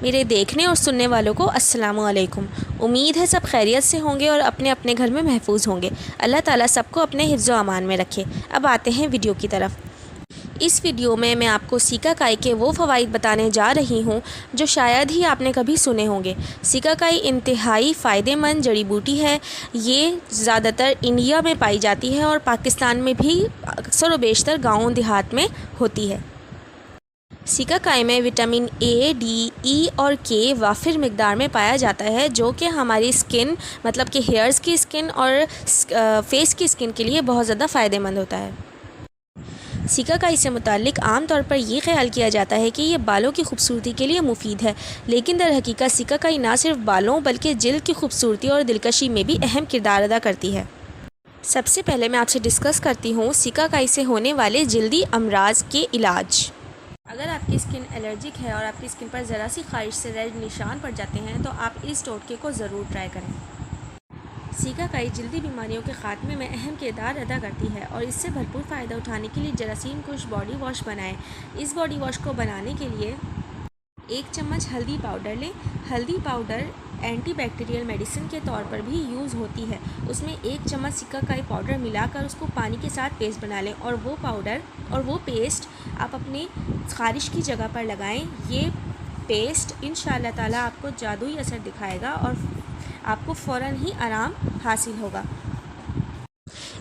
मेरे देखने और सुनने वालों को अस्सलामु अलैकुम। उम्मीद है सब खैरियत से होंगे और अपने अपने घर में महफूज होंगे। अल्लाह ताला सबको अपने हिफ्ज़ व अमान में रखे। अब आते हैं वीडियो की तरफ। इस वीडियो में मैं आपको सिकाकाई के वो फ़वाइद बताने जा रही हूँ जो शायद ही आपने कभी सुने होंगे। सिकाकाई इंतहाई फ़ायदेमंद जड़ी बूटी है। ये ज़्यादातर इंडिया में पाई जाती है और पाकिस्तान में भी अक्सर व बेशतर गाँव देहात में होती है। सिकाकाई में विटामिन ए, डी, ई और के वाफिर मिकदार में पाया जाता है, जो कि हमारी स्किन मतलब कि हेयर्स की स्किन और फेस की स्किन के लिए बहुत ज़्यादा फ़ायदेमंद होता है। सिकाकाई से मुताल्लिक़ आम तौर पर ये ख्याल किया जाता है कि ये बालों की खूबसूरती के लिए मुफीद है, लेकिन दर हकीकत सिकाकाई ना सिर्फ बालों बल्कि जिल्द की खूबसूरती और दिलकशी में भी अहम किरदार अदा करती है। सबसे पहले मैं आपसे डिस्कस करती हूँ सिकाकाई से होने वाले जल्दी अमराज के इलाज। अगर आपकी स्किन एलर्जिक है और आपकी स्किन पर ज़रा सी ख़ारिश से रेड निशान पड़ जाते हैं तो आप इस टोटके को ज़रूर ट्राई करें। सिकाकाई जल्दी बीमारियों के ख़ात्मे में अहम किरदार अदा करती है और इससे भरपूर फ़ायदा उठाने के लिए जरासीम कुश बॉडी वॉश बनाएं। इस बॉडी वॉश को बनाने के लिए 1 चम्मच हल्दी पाउडर लें। हल्दी पाउडर एंटीबैक्टीरियल मेडिसिन के तौर पर भी यूज़ होती है। उसमें 1 चम्मच सिकाकाई पाउडर मिलाकर उसको पानी के साथ पेस्ट बना लें और वो पेस्ट आप अपने ख़ारिश की जगह पर लगाएं। ये पेस्ट इंशाअल्लाह ताला आपको जादुई असर दिखाएगा और आपको फ़ौरन ही आराम हासिल होगा।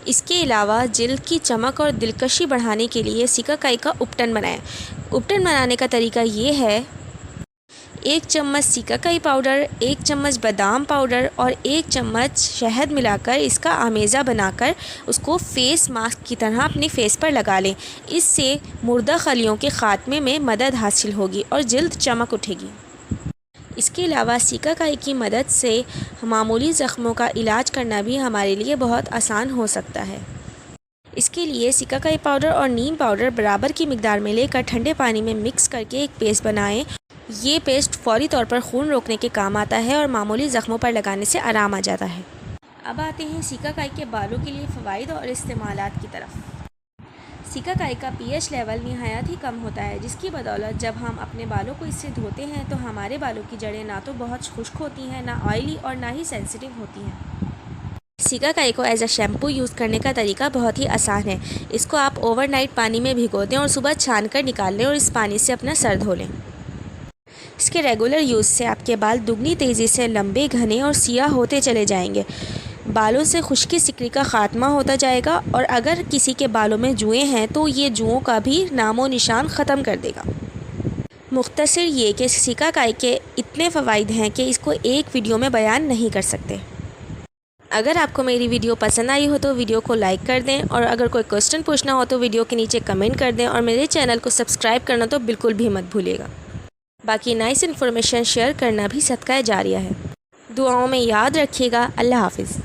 इसके अलावा जिल्द की चमक और दिलकशी बढ़ाने के लिए सिकाकाई का उपटन बनाएं। उपटन बनाने का तरीका ये है: 1 चम्मच सिकाकाई पाउडर, 1 चम्मच बादाम पाउडर और 1 चम्मच शहद मिलाकर इसका आमेज़ा बनाकर उसको फेस मास्क की तरह अपने फेस पर लगा लें। इससे मुर्दा खलियों के ख़ात्मे में मदद हासिल होगी और जिल्द चमक उठेगी। इसके अलावा सिकाकाई की मदद से मामूली ज़ख्मों का इलाज करना भी हमारे लिए बहुत आसान हो सकता है। इसके लिए सिकाकाई पाउडर और नीम पाउडर बराबर की मिकदार में लेकर ठंडे पानी में मिक्स करके एक पेस्ट बनाएं। ये पेस्ट फ़ौरी तौर पर खून रोकने के काम आता है और मामूली ज़ख्मों पर लगाने से आराम आ जाता है। अब आते हैं सिकाकाई के बालों के लिए फ़वाइद और इस्तेमालात की तरफ। सिकाकाई का pH लेवल निहायत ही कम होता है, जिसकी बदौलत जब हम अपने बालों को इससे धोते हैं तो हमारे बालों की जड़ें ना तो बहुत खुश्क होती हैं, ना ऑयली और ना ही सेंसिटिव होती हैं। सिकाकाई को एज अ शैम्पू यूज़ करने का तरीका बहुत ही आसान है। इसको आप ओवरनाइट पानी में भिगो दें और सुबह छान कर निकाल लें और इस पानी से अपना सर धो लें। इसके रेगुलर यूज़ से आपके बाल दुगनी तेज़ी से लंबे, घने और सियाह होते चले जाएंगे। बालों से खुश्की सिकरी का ख़ात्मा होता जाएगा और अगर किसी के बालों में जुएँ हैं तो ये जुओं का भी नामो निशान ख़त्म कर देगा। मुख्तसर ये कि सिकाकाई के इतने फ़वाइद हैं कि इसको एक वीडियो में बयान नहीं कर सकते। अगर आपको मेरी वीडियो पसंद आई हो तो वीडियो को लाइक कर दें और अगर कोई क्वेश्चन पूछना हो तो वीडियो के नीचे कमेंट कर दें और मेरे चैनल को सब्सक्राइब करना तो बिल्कुल भी मत भूलिएगा। बाकी नाइस इन्फॉर्मेशन शेयर करना भी सदका जारिया है। दुआओं में याद रखिएगा। अल्लाह हाफ़िज़।